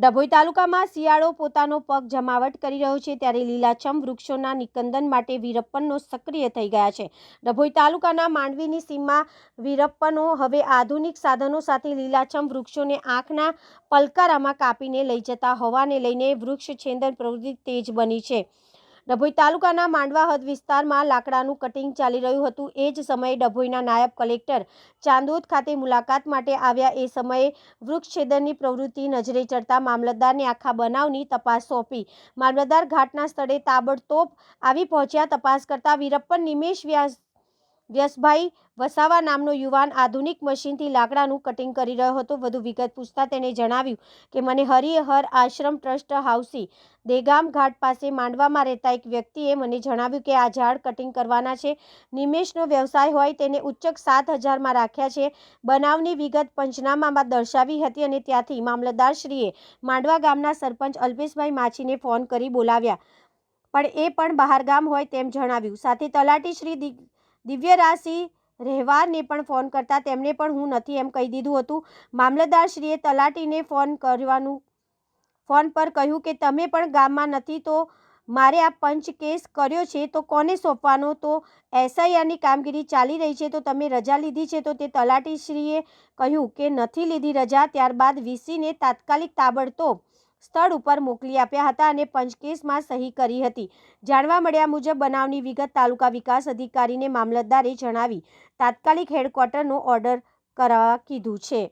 ડભોઈ તાલુકામાં શિયાળો પોતાનો પગ જમાવટ કરી રહ્યો છે, ત્યારે લીલાછમ વૃક્ષોના નિકંદન માટે વીરપ્પનો સક્રિય થઈ ગયા છે. ડભોઈ તાલુકાના માંડવીની સીમમાં વીરપ્પનો હવે આધુનિક સાધનો સાથે લીલાછમ વૃક્ષોને આંખના પલકારામાં કાપીને લઈ જતા હોવાને લઈને વૃક્ષ છેદન પ્રવૃત્તિ તેજ બની છે. ડભોઈ તાલુકાના માંડવા હદ વિસ્તારમાં લાકડાનું કટિંગ ચાલી રહ્યું હતું. એ જ સમયે ડભોઈના નાયબ કલેક્ટર ચાંદોદ ખાતે મુલાકાત માટે આવ્યા. એ સમયે વૃક્ષછેદનની પ્રવૃત્તિ નજરે ચડતા મામલતદારને આખા બનાવની તપાસ સોંપી. મામલતદાર ઘટના સ્થળે તાબડતોબ આવી પહોંચ્યા. તપાસ કરતા વીરપ્પન નિમેશ વ્યાસભાઈ વસાવા નામનો યુવાન આધુનિક મશીનથી લાકડાનું કટિંગ કરી રહ્યો હતો. વધુ વિગત પૂછતા તેણે જણાવ્યું કે મને હરિહર આશ્રમ ટ્રસ્ટ હાઉસી દેગામ ઘાટ પાસે માંડવામાં રહેતા એક વ્યક્તિએ મને જણાવ્યું કે આ ઝાડ કટિંગ કરવાના છે. નિમેશનો વ્યવસાય હોય તેને ઉચ્ચક 7,000માં રાખ્યા છે. બનાવની વિગત પંચનામામાં દર્શાવી હતી અને ત્યાંથી મામલતદારશ્રીએ માંડવા ગામના સરપંચ અલ્પેશભાઈ માછીને ફોન કરી બોલાવ્યા, પણ એ પણ બહારગામ હોય તેમ જણાવ્યું. સાથે તલાટી શ્રી દિવ્યરાજસિંહ રહેવારને પણ ફોન કરતા તેમણે પણ હું નથી એમ કહી દીધું હતું. મામલતદારશ્રીએ તલાટીને ફોન પર કહ્યું કે તમે પણ ગામમાં નથી તો મારે આ પંચ કેસ કર્યો છે તો કોને સોંપવાનો? તો એસઆઈઆરની કામગીરી ચાલી રહી છે તો તમે રજા લીધી છે? તો તે તલાટીશ્રીએ કહ્યું કે નથી લીધી રજા. ત્યારબાદ વીસીને તાત્કાલિક તાબડતોબ સ્થળ ઉપર મોકલી આપ્યા હતા અને પંચકેસમાં સહી કરી હતી. જાણવા મળ્યા મુજબ બનાવની વિગત તાલુકા વિકાસ અધિકારીને મામલતદારે જણાવી તાત્કાલિક હેડક્વાર્ટરનો ઓર્ડર કરાવવા કીધું છે.